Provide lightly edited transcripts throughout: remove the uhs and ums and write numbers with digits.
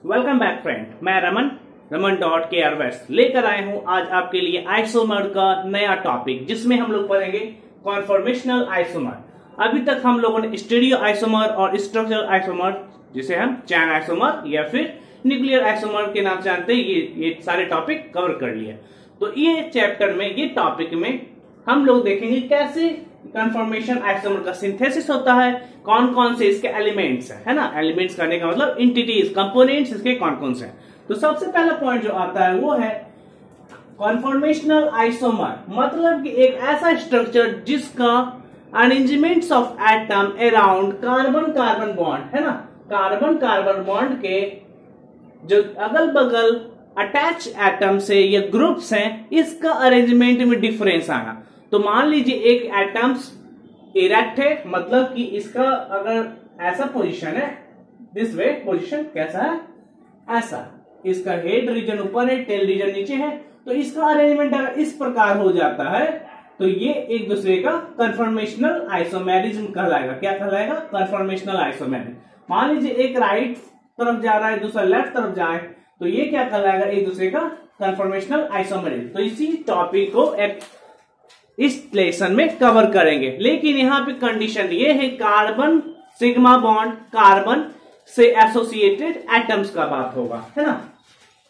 Welcome back friend, मैं Raman dot के are waste लेकर आया हूं आज आपके लिए आइसोमर का नया टॉपिक, जिसमें हम लोग पढ़ेंगे कॉन्फॉर्मेशनल आइसोमर। अभी तक हम लोगों ने स्टीरियो आइसोमर और स्ट्रक्चरल आइसोमर, जिसे हम चैन आइसोमर या फिर न्यूक्लियर आइसोमर के नाम से जानते हैं, ये सारे टॉपिक कवर कर लिए। तो ये चैप्टर में, ये टॉपिक में हम लोग देखेंगे कैसे कन्फर्मेशन आइसोमर का सिंथेसिस होता है, कौन कौन से इसके एलिमेंट्स है ना। एलिमेंट्स करने का मतलब इंटिटीज, कंपोनेंट्स इसके कौन कौन से हैं। तो सबसे पहला पॉइंट जो आता है वो है कन्फर्मेशनल आइसोमर, मतलब कि एक ऐसा स्ट्रक्चर जिसका arrangements of atom around carbon carbon bond है ना, कार्बन कार्बन बॉन्ड के जो अगल बगल अटैच एटम से या ग्रुप्स हैं, इसका अरेंजमेंट में डिफरेंस आना। तो मान लीजिए एक एटम्स इरेक्ट है, मतलब कि इसका अगर ऐसा पोजीशन है, दिस वे पोजीशन कैसा है, ऐसा, इसका हेड रीजन ऊपर है, टेल रीजन नीचे है, तो इसका अरेंजमेंट अगर इस प्रकार हो जाता है तो ये एक दूसरे का कन्फर्मेशनल आइसोमेरिज्म कहलाएगा। क्या कहलाएगा? Conformational isomerism. मान लीजिए एक राइट तरफ जा रहा है, दूसरा लेफ्ट तरफ जाए, तो ये क्या कहलाएगा? एक दूसरे का कन्फर्मेशनल आइसोमेरिज्म। तो इसी टॉपिक को एक इस लेसन में कवर करेंगे, लेकिन यहां पे कंडीशन ये है, कार्बन सिग्मा बॉन्ड कार्बन से एसोसिएटेड एटम्स का बात होगा, है ना।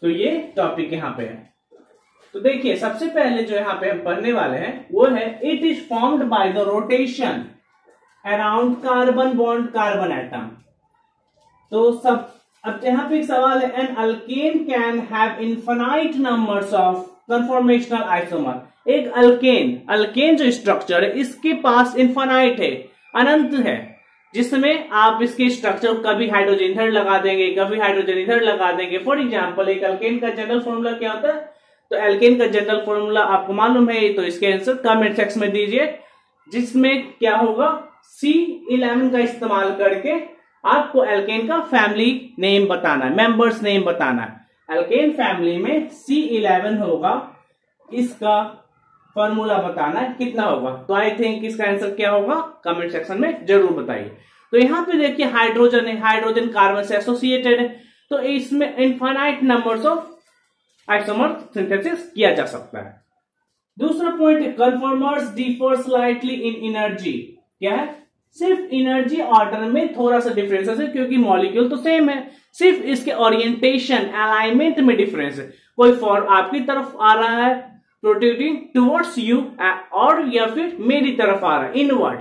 तो ये टॉपिक यहां पे है। तो देखिए, सबसे पहले जो यहां पे हम पढ़ने वाले हैं वो है it is formed by the rotation around carbon bond carbon atom. तो सब अब यहां पे एक सवाल है, an alkane can have infinite numbers of conformational isomer. एक अल्केन जो स्ट्रक्चर है, इसके पास इनफिनाइट है, अनंत है, जिसमें आप इसके स्ट्रक्चर कभी हाइड्रोजन इधर लगा देंगे, कभी हाइड्रोजन इधर लगा देंगे। फॉर एग्जांपल, एक अल्केन का जनरल फॉर्मूला क्या होता है? तो अल्केन का जनरल फॉर्मूला आपको मालूम है, तो इसके आंसर कमेंट सेक्शन में दीजिए, जिसमें क्या होगा, C11 का इस्तेमाल करके आपको अल्केन का फैमिली नेम बताना है, मेंबर्स नेम बताना है। अल्केन फैमिली में C11 होगा, इसका फॉर्मूला बताना है, कितना होगा। तो आई थिंक इसका आंसर क्या होगा, कमेंट सेक्शन में जरूर बताइए। तो यहां पे देखिए हाइड्रोजन है, हाइड्रोजन कार्बन से एसोसिएटेड है, तो इसमें infinite numbers of isomer synthesis किया जा सकता है। दूसरा पॉइंट, कन्फर्मर्स डिफर स्लाइटली इन एनर्जी। क्या है? सिर्फ एनर्जी ऑर्डर में थोड़ा सा डिफरेंस है, क्योंकि मॉलिक्यूल तो सेम है, सिर्फ इसके ओरिएंटेशन अलाइनमेंट में डिफरेंस है। कोई फॉर आपकी तरफ आ रहा है रोटेटिंग टुवर्ड्स यू, और या फिर मेरी तरफ आ रहा है इनवर्ड,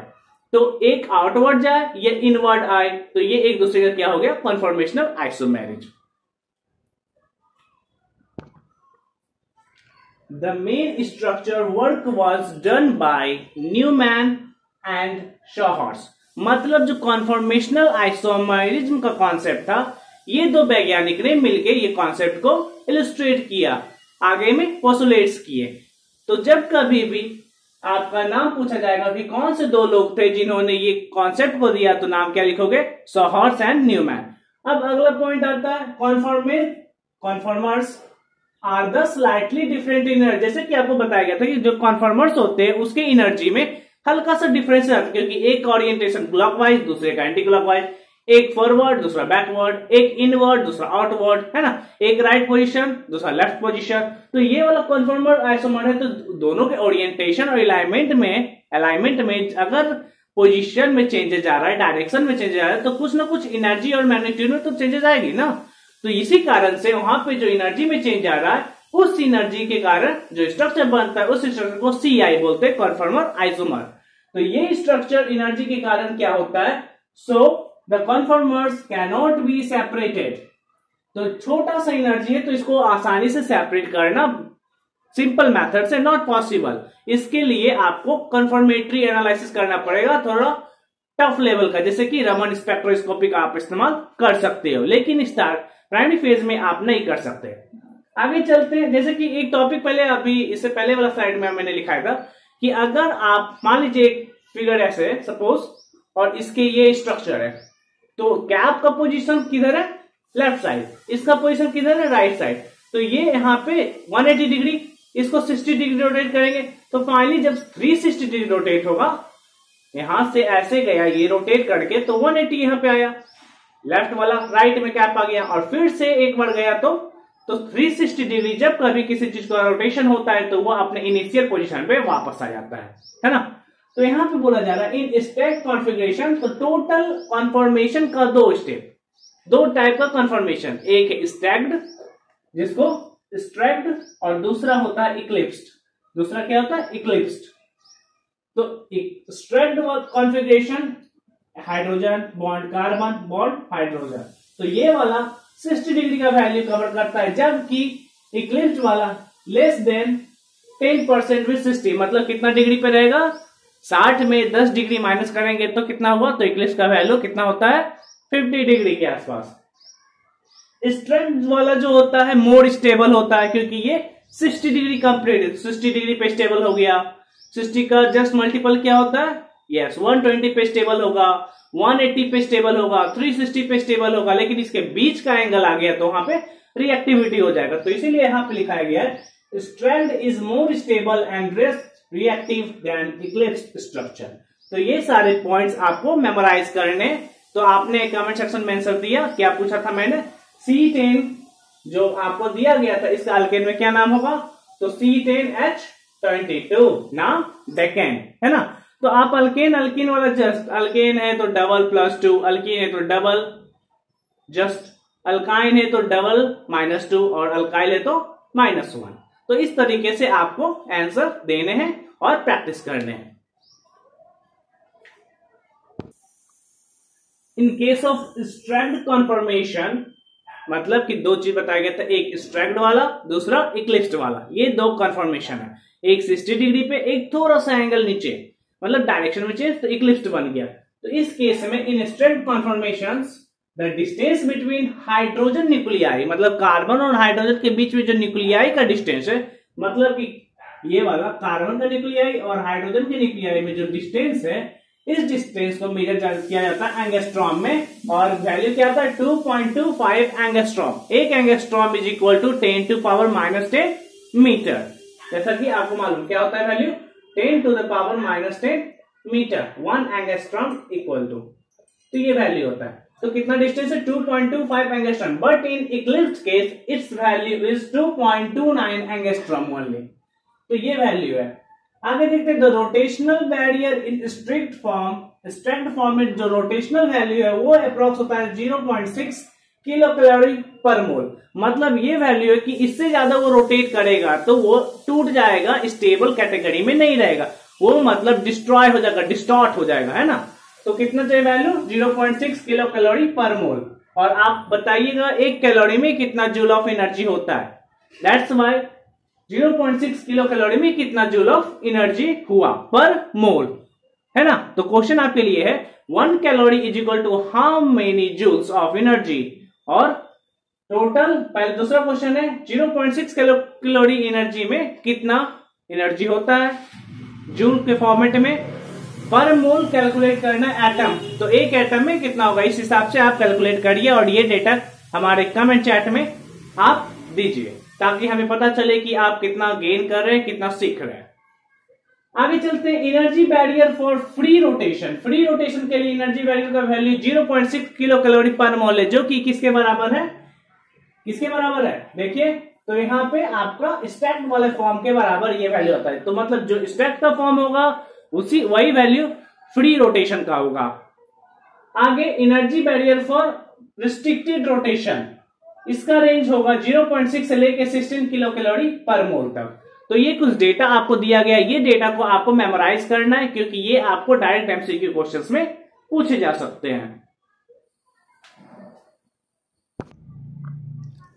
तो एक आउटवर्ड जाए या इनवर्ड आए, तो ये एक दूसरे का क्या हो गया, conformational isomerism. The main structure work was done by Newman and शॉहर्स। मतलब जो कॉन्फॉर्मेशनल आइसोमेरिज्म का कॉन्सेप्ट था, ये दो वैज्ञानिक ने मिलकर ये कॉन्सेप्ट को इलस्ट्रेट किया, आगे में पोस्टुलेट्स किए। तो जब कभी भी आपका नाम पूछा जाएगा कि कौन से दो लोग थे जिन्होंने ये कॉन्सेप्ट को दिया, तो नाम क्या लिखोगे? शॉहर्स एंड न्यूमैन। अब अगला पॉइंट आता है, conformers are the slightly different energy. जैसे कि आपको बताया गया था कि जो कॉन्फॉर्मर्स होते हैं उसके एनर्जी में हल्का सा डिफरेंस है, क्योंकि एक का ओरिएंटेशन क्लॉकवाइज, दूसरे का एंटी क्लॉकवाइज, एक फॉरवर्ड दूसरा बैकवर्ड, एक इनवर्ड दूसरा आउटवर्ड, है ना, एक राइट पोजीशन दूसरा लेफ्ट पोजीशन। तो ये वाला कन्फर्मर आइसोमर है, तो दोनों के ओरिएंटेशन और अलाइनमेंट में अगर पोजीशन में चेंजेस आ रहा है, डायरेक्शन में चेंजेस आ रहा है, तो कुछ ना कुछ एनर्जी और मैग्नीट्यूड में तो चेंजेस आएगी ना। तो इसी कारण से वहां पे जो एनर्जी में चेंज आ रहा है, उस एनर्जी के कारण जो स्ट्रक्चर बनता है, उस स्ट्रक्चर को CI बोलते हैं, कन्फर्मर आइसोमर। तो ये स्ट्रक्चर एनर्जी के कारण क्या होता है, so the conformers cannot be separated. तो छोटा सा एनर्जी है, तो इसको आसानी से सेपरेट करना सिंपल मेथड से नॉट पॉसिबल। इसके लिए आपको कन्फर्मेटरी एनालिसिस करना पड़ेगा, थोड़ा टफ लेवल का, जैसे कि रमन स्पेक्ट्रोस्कोपी का आप इस्तेमाल कर सकते हो, लेकिन प्राइमरी फेज में आप नहीं कर सकते। आगे चलते हैं, जैसे कि एक टॉपिक पहले, अभी इससे पहले वाला स्लाइड में मैंने लिखा था कि अगर आप मान लीजिए एक फिगर ऐसे है सपोज, और इसके ये स्ट्रक्चर है, तो कैप का पोजीशन किधर है? लेफ्ट साइड, इसका पोजीशन किधर है? Right side. तो ये यहाँ पे 180 डिग्री, इसको 60 डिग्री रोटेट करेंगे, तो फाइनली जब 360 डिग्री रोटेट होगा, यहां से ऐसे गया ये रोटेट करके, तो 180 यहां पे आया। लेफ्ट वाला राइट में गैप आ गया, और फिर से एक बार गया तो 360 डिग्री जब कभी किसी चीज का रोटेशन होता है तो वो अपने इनिशियल पोजीशन पे वापस आ जाता है ना। तो यहां पे बोला जा रहा है इन स्टैक कॉन्फ़िगरेशन, तो टोटल कॉन्फॉर्मेशन का 2 स्टेप, 2 टाइप का कॉन्फॉर्मेशन, एक है स्टैक्ड जिसको स्ट्रैक्ड, और दूसरा होता है इक्लिप्स्ड। दूसरा क्या होता है? इक्लिप्स्ड। तो staggered configuration hydrogen bond carbon bond hydrogen, तो ये वाला 60 डिग्री का वैल्यू कवर करता है, जबकि इक्लिप्स्ड वाला लेस देन 10% विद 60, मतलब कितना डिग्री पे रहेगा? 60 में 10 डिग्री माइनस करेंगे तो कितना हुआ? तो इक्लिप्स का वैल्यू कितना होता है? 50 डिग्री के आसपास। स्ट्रैक्ड वाला जो होता है मोर स्टेबल होता है, क्योंकि ये 60 डिग्री कंप्लीट 60 डिग्री पे स्टेबल हो गया। 60 का जस्ट मल्टीपल क्या होता है? यस, 120 पे स्टेबल होगा, 180 पे स्टेबल होगा, 360 पे स्टेबल होगा, लेकिन इसके बीच का एंगल आ गया तो वहां पे रिएक्टिविटी हो जाएगा। तो इसीलिए यहां पे लिखा गया है staggered is more stable and less reactive than eclipsed structure. तो ये सारे पॉइंट्स आपको मेमोराइज करने, तो आपने कमेंट सेक्शन में आंसर दिया, क्या पूछा था मैंने? C10 जो आपको दिया गया था, इसका अल्केन में क्या नाम होगा? तो C10H22 ना डेकेन, है ना। तो आप अल्केन अल्कीन वाला जस्ट अल्केन है तो डबल +2, अल्कीन है तो डबल, जस्ट अल्काइन है तो डबल -2, और अल्काइल है तो -1। तो इस तरीके से आपको आंसर देने हैं और प्रैक्टिस करने हैं। इन केस ऑफ स्ट्रैक्ड कॉन्फॉर्मेशन, मतलब कि 2 चीज बताया गया था, एक स्ट्रैक्ड वाला, दूसरा इक्लिप्स्ड वाला। ये 2 कॉन्फॉर्मेशन है, एक 60 डिग्री पे, एक थोड़ा सा एंगल नीचे, मतलब डायरेक्शन में चेंज, तो इक्लिप्स्ड बन गया। तो इस केस में in staggered conformations the distance between hydrogen nuclei, मतलब कार्बन और हाइड्रोजन के बीच में जो न्यूक्लियाई का डिस्टेंस है, मतलब कि ये वाला कार्बन का न्यूक्लियाई और हाइड्रोजन के न्यूक्लियाई में जो डिस्टेंस है, इस डिस्टेंस को मेजर किया जाता है एंगस्ट्रॉम में, और वैल्यू क्या आता है? 2.25 एंगस्ट्रॉम। एक angstrom is equal to 10⁻10 metre. जैसा कि आपको मालूम क्या होता है value? 10⁻10 metre. 1 angstrom equal to, तो ये वैल्यू होता है। तो कितना डिस्टेंस है? 2.25 angstrom, but in eclipsed case it's value is 2.29 angstrom only. तो ये वैल्यू है। आगे देखते हैं the rotational barrier in strict form में जो रोटेशनल वैल्यू है वो अप्रोक्स होता है 0.6 किलो कैलोरी पर मोल। मतलब ये वैल्यू है कि इससे ज्यादा वो रोटेट करेगा तो वो टूट जाएगा, स्टेबल कैटेगरी में नहीं रहेगा, वो मतलब डिस्ट्रॉय हो जाएगा, डिस्टॉर्ट हो जाएगा, है ना। तो कितना चाहिए वैल्यू? 0.6 किलो कैलोरी पर मोल। और आप बताइएगा 1 कैलोरी में कितना जूल ऑफ एनर्जी होता है। दैट्स व्हाई 0.6 किलो कैलोरी में कितना जूल ऑफ एनर्जी हुआ पर मोल, है ना। तो क्वेश्चन आपके लिए है 1 calorie is equal to how many joules of energy, और टोटल पहले दूसरा क्वेश्चन है 0.6 किलो कैलोरी एनर्जी में कितना एनर्जी होता है जूल के फॉर्मेट में, पर मोल कैलकुलेट करना एटम, तो एक एटम में कितना होगा, इस हिसाब से आप कैलकुलेट करिए और ये डेटा हमारे कमेंट चैट में आप दीजिए, ताकि हमें पता चले कि आप कितना गेन कर रहे हैं, कितना सीख रहे हैं। आगे चलते हैं energy barrier for free rotation. Free rotation के लिए एनर्जी बैरियर का वैल्यू 0.6 किलो कैलोरी पर मोल है, जो कि किसके बराबर है? किसके बराबर है? देखिए, तो यहाँ पे आपका स्टैक्ड वाले फॉर्म के बराबर ये वैल्यू होता है। तो मतलब जो स्टैक्ड का फॉर्म होगा वही वैल्यू फ्री रोटेशन का होगा। आगे energy barrier for restricted rotation, इसका रेंज होगा 0.6 से लेके 16 किलो कैलोरी पर मोल तक। तो ये कुछ डेटा आपको दिया गया है, ये डेटा को आपको मेमोराइज करना है, क्योंकि ये आपको डायरेक्ट एमसीक्यू क्वेश्चंस में पूछे जा सकते हैं।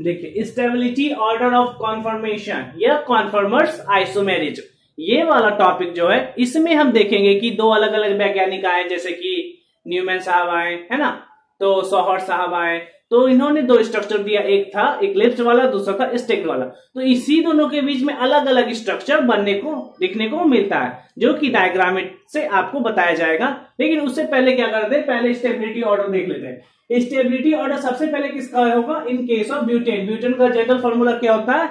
देखिए, स्टेबिलिटी ऑर्डर ऑफ कॉन्फॉर्मेशन या कॉन्फॉर्मर्स आइसोमेरिज्म, ये वाला टॉपिक जो है इसमें हम देखेंगे कि 2 अलग अलग वैज्ञानिक आए, जैसे कि न्यूमैन साहब आए, है ना, तो सोहर साहब आए, तो इन्होंने 2 स्ट्रक्चर दिया, एक था इक्लिप्स वाला, दूसरा था स्टैक्ड वाला। तो इसी दोनों के बीच में अलग अलग स्ट्रक्चर बनने को दिखने को मिलता है, जो कि डायग्राम से आपको बताया जाएगा। लेकिन उससे पहले क्या करते हैं, पहले स्टेबिलिटी ऑर्डर देख लेते हैं। स्टेबिलिटी ऑर्डर सबसे पहले किसका होगा? In case of butane. Butane का जनरल फॉर्मूला क्या होता है?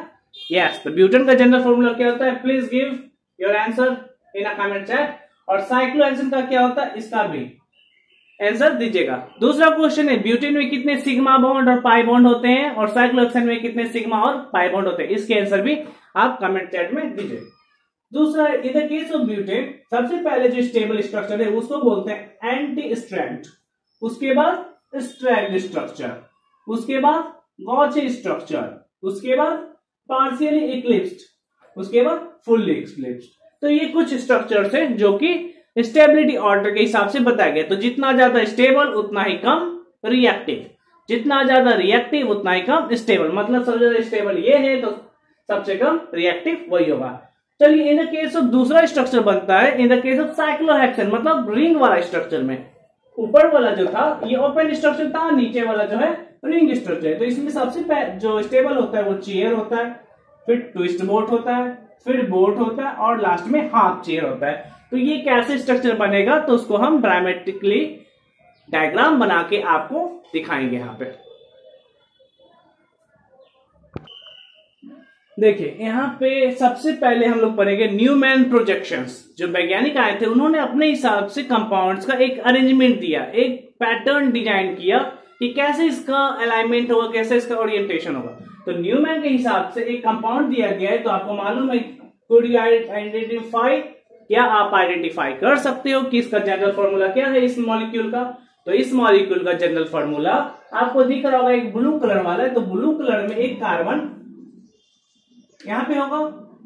यस, तो ब्यूटेन का जनरल फॉर्मूला क्या होता है? Please give your answer in a comment chat. और साइक्लोहेक्सेन का क्या होता है? इसका भी आंसर दीजिएगा। दूसरा क्वेश्चन है ब्यूटेन में कितने सिग्मा बॉन्ड और पाई बॉन्ड होते हैं और साइक्लोहेक्सेन में कितने सिग्मा और पाई बॉन्ड होते हैं, इसके आंसर भी आप कमेंट चैट में दीजिए। दूसरा, in the case of butane सबसे पहले जो स्टेबल स्ट्रक्चर है उसको बोलते हैं एंटी स्ट्रैंड, उसके बाद स्ट्रैंड स्ट्रक्चर, उसके बाद गॉचे स्ट्रक्चर, उसके बाद पार्शियली इक्लिप्स्ड, उसके बाद फुल्ली इक्लिप्स्ड। तो ये कुछ स्ट्रक्चर्स हैं जो कि स्टेबिलिटी ऑर्डर के हिसाब से बताया गया। तो जितना ज्यादा स्टेबल उतना ही कम रिएक्टिव, जितना ज्यादा रिएक्टिव उतना ही कम स्टेबल, मतलब सबसे ज्यादा स्टेबल ये है तो सबसे कम रिएक्टिव वही होगा। चलिए, इन द केस ऑफ दूसरा स्ट्रक्चर बनता है in the case of cyclohexane, मतलब रिंग वाला स्ट्रक्चर में ऊपर वाला जो था ये ओपन स्ट्रक्चर था, नीचे वाला जो है रिंग स्ट्रक्चर है। तो इसमें सबसे जो स्टेबल होता है वो चेयर होता है, फिर ट्विस्ट बोट होता है, फिर बोट होता है और लास्ट में हाफ चेयर होता है। तो ये कैसे स्ट्रक्चर बनेगा तो उसको हम ड्रामेटिकली डायग्राम बना के आपको दिखाएंगे। यहां पे देखिए, यहाँ पे सबसे पहले हम लोग पढ़ेंगे न्यूमैन प्रोजेक्शंस। जो वैज्ञानिक आए थे उन्होंने अपने हिसाब से कंपाउंड्स का एक अरेंजमेंट दिया, एक पैटर्न डिजाइन किया कि कैसे इसका अलाइनमेंट होगा, कैसे इसका ओरिएंटेशन होगा। तो न्यूमैन के हिसाब से एक कंपाउंड दिया गया है, तो आपको मालूम है कुड यू आइडेंटिफाई, क्या आप आइडेंटिफाई कर सकते हो कि इसका जनरल फॉर्मूला क्या है इस मॉलिक्यूल का। तो इस मॉलिक्यूल का जनरल फॉर्मूला आपको दिख रहा होगा, एक ब्लू कलर वाला है। तो ब्लू कलर में एक कार्बन यहां पे होगा,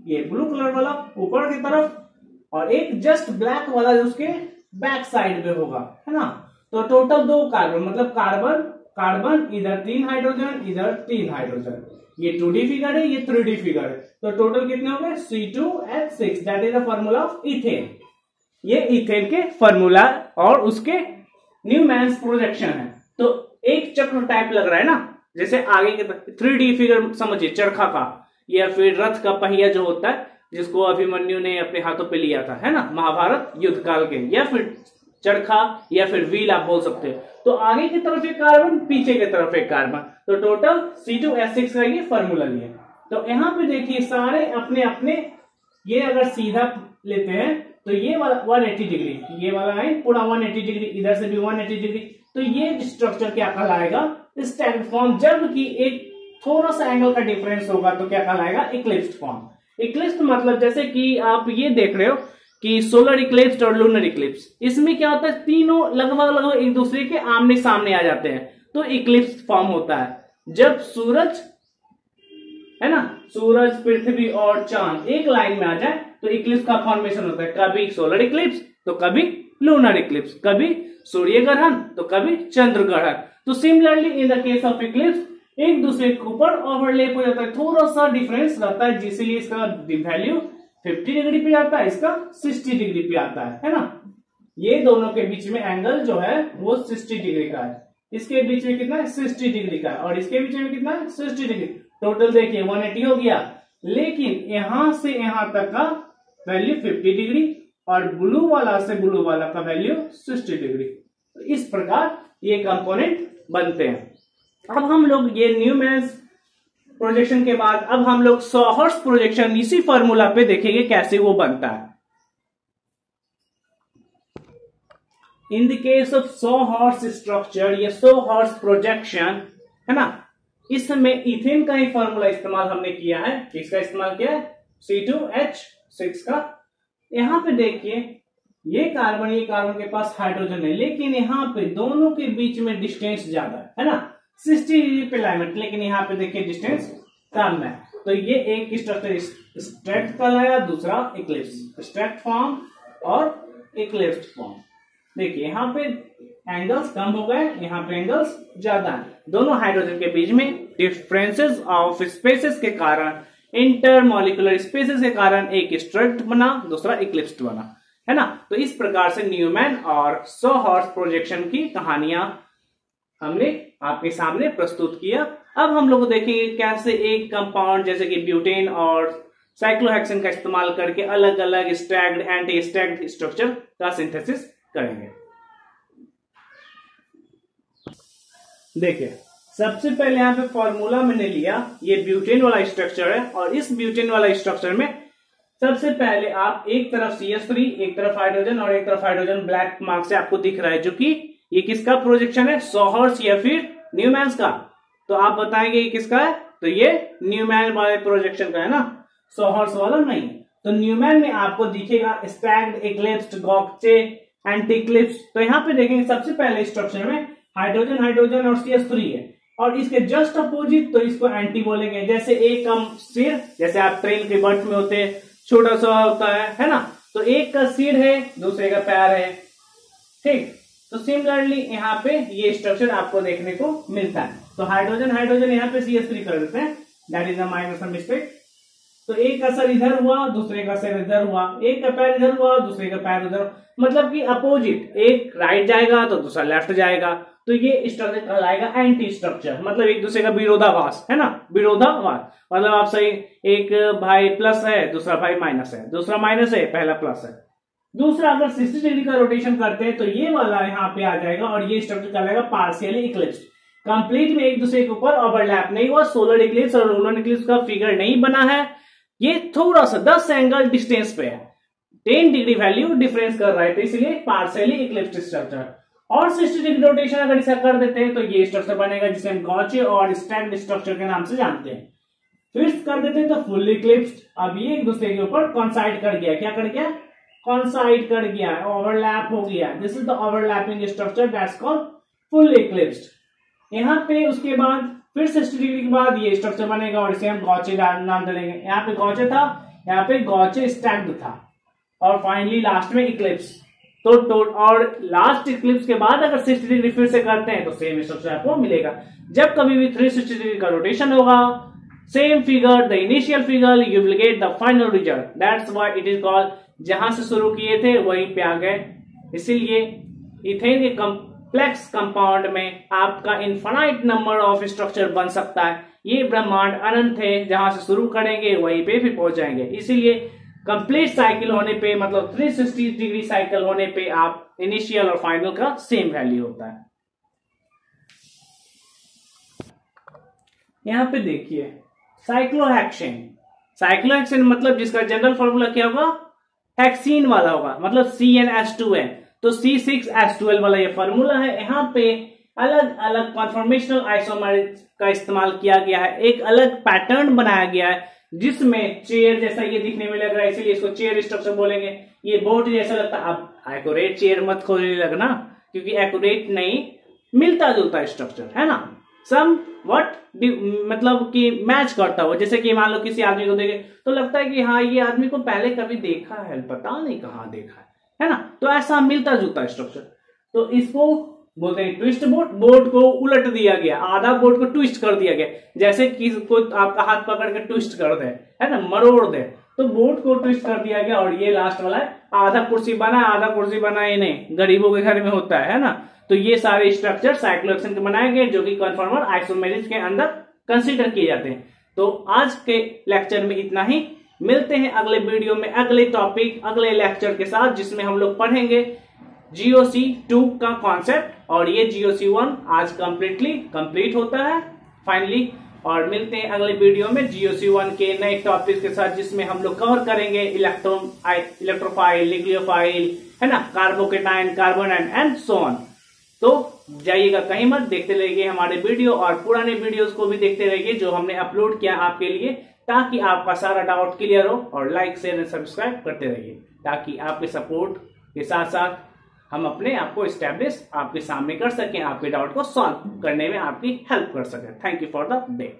ये ब्लू कलर वाला ऊपर की तरफ, और एक जस्ट ब्लैक वाला जो उसके बैक साइड पे होगा, है ना। तो टोटल 2 कार्बन, मतलब कार्बन कार्बन इधर 3 हाइड्रोजन, इधर 3 हाइड्रोजन। ये 2D फिगर है, ये 3D फिगर है। तो टोटल कितने हो गए C2H6, that is the formula of ethane. ये इथेन के फॉर्मूला और उसके न्यूमैन्स प्रोजेक्शन है। तो एक चक्र टाइप लग रहा है ना, जैसे आगे के 3D फिगर समझिए चरखा का, या फिर रथ का पहिया जो होता है जिसको अभिमन्यु ने अपने हाथों पे लिया था, है ना, महाभारत युद्ध काल के, या फिर चरखा या फिर व्हील आप बोल सकते हो। तो आगे की तरफ एक कार्बन, पीछे की तरफ एक कार्बन, तो टोटल C2H6 का ये फॉर्मूला लिया। तो यहाँ पे देखिए सारे अपने अपने, ये अगर सीधा लेते हैं तो ये वाला 180 डिग्री, ये वाला लाइन पूरा 180 डिग्री, इधर से भी 180 डिग्री। तो ये स्ट्रक्चर क्या कहलाएगा, स्टैग्ड फॉर्म। जबकि एक थोड़ा सा एंगल का डिफरेंस होगा तो क्या कहलाएगा, इक्लिप्स्ड फॉर्म। इक्लिप्स्ड मतलब जैसे कि आप ये देख रहे हो कि सोलर इक्लिप्स और लूनर इक्लिप्स, इसमें क्या होता है तीनों लगभग एक दूसरे के आमने सामने आ जाते हैं, तो इक्लिप्स फॉर्म होता है। जब सूरज, है ना, सूरज पृथ्वी और चांद एक लाइन में आ जाए तो इक्लिप्स का फॉर्मेशन होता है, कभी सोलर इक्लिप्स तो कभी लूनर इक्लिप्स, कभी सूर्य ग्रहण तो कभी चंद्र ग्रहण। तो similarly in the case of Eclipse एक दूसरे के ऊपर ओवरलैप हो जाता है, थोड़ा सा डिफरेंस रहता है, जिसलिए इसका वैल्यू 50 डिग्री पे आता है, इसका 60 डिग्री पे आता है ना। ये दोनों के बीच में एंगल जो है वो 60 डिग्री का है, इसके बीच में कितना है 60 डिग्री का है, और इसके बीच में कितना है 60 डिग्री। टोटल देखिए 180 हो गया, लेकिन यहां से यहां तक का वैल्यू 50 डिग्री और ब्लू वाला से ब्लू वाला का वैल्यू 60 डिग्री। तो इस प्रकार ये कंपोनेंट बनते हैं। अब हम लोग ये न्यूमैन्स प्रोजेक्शन के बाद अब हम लोग सॉहर्स प्रोजेक्शन इसी फॉर्मूला पे देखेंगे कैसे वो बनता है। In the case of सॉहर्स structure या सॉहर्स प्रोजेक्शन, है ना, इसमें इथेन का ही फॉर्मूला इस्तेमाल हमने किया है। किसका इस्तेमाल किया है, C2H6 का। यहां पे देखिए ये कार्बन के पास हाइड्रोजन है, लेकिन यहाँ पे दोनों के बीच में डिस्टेंस ज्यादा है ना, 60 डिग्री पे अलाइनमेंट, लेकिन यहाँ पे देखिए डिस्टेंस कम है। तो ये एक स्ट्रक्चर स्ट्रैक्ट कहलाया, दूसरा इक्लिप्स, स्ट्रैक्ट फॉर्म और इक्लिप्स्ड फॉर्म। देखिए यहाँ पे एंगल्स कम हो गए, यहाँ पे एंगल्स ज्यादा है। दोनों हाइड्रोजन के बीच में डिफरेंसेस ऑफ स्पेसेस के कारण, इंटरमॉलिक्यूलर स्पेसेस के कारण एक स्ट्रैक्ट बना, दूसरा इक्लिप्स्ड बना, है ना। तो इस प्रकार से न्यूमैन और सॉहर्स प्रोजेक्शन की कहानियां हमने आपके सामने प्रस्तुत किया। अब हम लोग देखेंगे कैसे एक कंपाउंड जैसे कि ब्यूटेन और साइक्लोहेक्सेन का इस्तेमाल करके अलग अलग स्टैग्ड एंटी स्टैग्ड स्ट्रक्चर का सिंथेसिस करेंगे। देखिए सबसे पहले यहाँ पे फॉर्मूला मैंने लिया, ये ब्यूटेन वाला स्ट्रक्चर है, और इस ब्यूटेन वाला स्ट्रक्चर में सबसे पहले आप एक तरफ CH3, एक तरफ हाइड्रोजन और एक तरफ हाइड्रोजन ब्लैक मार्क से आपको दिख रहा है, जो कि ये किसका प्रोजेक्शन है, सॉहर्स या फिर न्यूमैन का? तो आप बताएंगे ये किसका है, तो ये न्यूमैन वाले प्रोजेक्शन का है ना, सॉहर्स वाला नहीं। तो न्यूमैन में आपको दिखेगा स्टैग्ड, इक्लिप्स्ड, गॉक्चे, एंटी इक्लिप्स। तो यहाँ पे देखेंगे सबसे पहले स्ट्रक्चर में हाइड्रोजन हाइड्रोजन और CH3 है, और इसके जस्ट अपोजिट तो इसको एंटी बोलेंगे। जैसे एक कम सिर, जैसे आप ट्रेन के बर्थ में होते हैं, छोटा सा होता है ना, तो एक का सिर है, दूसरे का पैर है, ठीक। तो सिमिलरली यहाँ पे ये स्ट्रक्चर आपको देखने को मिलता है। तो हाइड्रोजन हाइड्रोजन यहाँ पे CH3 कर देते हैं, that is a minor mistake. तो एक का सर इधर हुआ, दूसरे का सर इधर हुआ, एक का पैर इधर हुआ, दूसरे का पैर उधर, मतलब कि अपोजिट, एक राइट जाएगा तो दूसरा लेफ्ट जाएगा। तो ये स्ट्रक्चर कहलाएगा एंटी स्ट्रक्चर, मतलब एक दूसरे का विरोधाभास है ना, विरोधाभास। मतलब आप सही, एक भाई प्लस है, दूसरा भाई माइनस है, दूसरा माइनस है, पहला प्लस है। दूसरा अगर 60 डिग्री का रोटेशन करते हैं तो ये वाला यहाँ पे आ जाएगा, और ये स्ट्रक्चर कहलाएगा पार्शियली इक्लिप्स्ड। कंप्लीट में एक दूसरे के ऊपर ओवरलैप नहीं हुआ, सोलर इक्लिप्स और लूनर इक्लिप्स का फिगर नहीं बना है। ये थोड़ा सा 10 एंगल डिस्टेंस पे है, 10 डिग्री वैल्यू डिफरेंस कर रहा है, तो इसलिए पार्शियली इक्लिप्स्ड स्ट्रक्चर। और 60 डिग्री रोटेशन अगर इसका कर देते हैं तो ये स्ट्रक्चर बनेगा, जिसे हम गॉचे और स्टैग्ड स्ट्रक्चर के नाम से जानते हैं। फिर कर देते हैं तो फुल्ली इक्लिप्स्ड। अब ये एक दूसरे के ऊपर कॉन्साइड कर गया, क्या कर गया, कॉन्साइड कर गया, ओवरलैप हो गया। This is the overlapping structure, that's called fully eclipsed. यहाँ पे उसके बाद फिर 60 डिग्री के बाद ये स्ट्रक्चर बनेगा, और इसे हम गॉचे नाम दे देंगे। यहाँ पे गॉचे था, यहाँ पे गॉचे स्टैग्ड था, और फाइनली लास्ट में इक्लिप्स। तो और लास्ट इक्लिप्स के बाद अगर 60 डिग्री फिर से करते हैं तो सेम स्ट्रक्चर आपको मिलेगा। जब कभी भी 360 डिग्री का रोटेशन होगा, same figure, the initial figure, you will get the final result, that's why it is called, जहां से शुरू किए थे वहीं पे आ गए। इसीलिए इथेन के कॉम्प्लेक्स कंपाउंड में आपका इनफाइनाइट नंबर ऑफ स्ट्रक्चर बन सकता है। ये ब्रह्मांड अनंत है, जहां से शुरू करेंगे वहीं पे फिर पहुंच जाएंगे। इसीलिए कंप्लीट साइकिल होने पे, मतलब 360 डिग्री साइकिल होने पे आप इनिशियल और फाइनल का सेम वैल्यू होता है। यहां पे देखिए साइक्लोहेक्सेन। साइक्लोहेक्सेन मतलब जिसका जनरल फॉर्मूला क्या होगा, हेक्सीन वाला होगा, मतलब CnH2 है, तो C6H12 वाला ये फॉर्मूला है। यहाँ पे अलग अलग कॉन्फॉर्मेशनल आइसोमर का इस्तेमाल किया गया है, एक अलग पैटर्न बनाया गया है, जिसमें चेयर जैसा ये दिखने में लग रहा है, इसलिए इसको चेयर स्ट्रक्चर बोलेंगे। ये बोट जैसा लगता है, अब एक्यूरेट चेयर मत खोजने लगना, क्योंकि एक्यूरेट नहीं, मिलता जुलता स्ट्रक्चर है ना, सम व्हाट मतलब कि मैच करता हो। जैसे कि मान लो किसी आदमी को देखे तो लगता है कि हाँ ये आदमी को पहले कभी देखा है, पता नहीं कहाँ देखा है ना, तो ऐसा मिलता जुलता स्ट्रक्चर। तो इसको बोलते हैं ट्विस्ट बोट। बोट को उलट दिया गया, आधा बोट को ट्विस्ट कर दिया गया, जैसे कि को आपका हाथ पकड़ के ट्विस्ट कर दे, है ना, मरोड़ दे, तो बोट को ट्विस्ट कर दिया गया। और ये लास्ट वाला है, आधा कुर्सी बना, आधा कुर्सी बना ही नहीं, गरीबों के घर में होता है ना। तो ये सारे स्ट्रक्चर साइक्लोहेक्सेन के बनाए गए, जो कि कन्फॉर्मर आइसोमेरिक के अंदर कंसीडर किए जाते हैं। तो आज के लेक्चर में इतना ही, मिलते हैं अगले वीडियो में अगले टॉपिक, अगले लेक्चर के साथ, जिसमें हम लोग पढ़ेंगे GOC2 का कॉन्सेप्ट। और ये GOC1 आज कंप्लीट होता है फाइनली। और मिलते हैं अगले वीडियो में GOC1 के नए टॉपिक के साथ, जिसमें हम लोग कवर करेंगे इलेक्ट्रोफाइल, न्यूक्लियोफाइल, है ना, carbocation, carbon and so on. तो जाइएगा कहीं मत, देखते रहिए हमारे वीडियो, और पुराने वीडियोस को भी देखते रहिए जो हमने अपलोड किया आपके लिए, ताकि आपका सारा डाउट क्लियर हो। और लाइक शेयर एंड सब्सक्राइब करते रहिए, ताकि आपके सपोर्ट के साथ साथ हम अपने आप को एस्टैब्लिश आपके सामने कर सकें, आपके डाउट को सॉल्व करने में आपकी हेल्प कर सकें। Thank you for the day.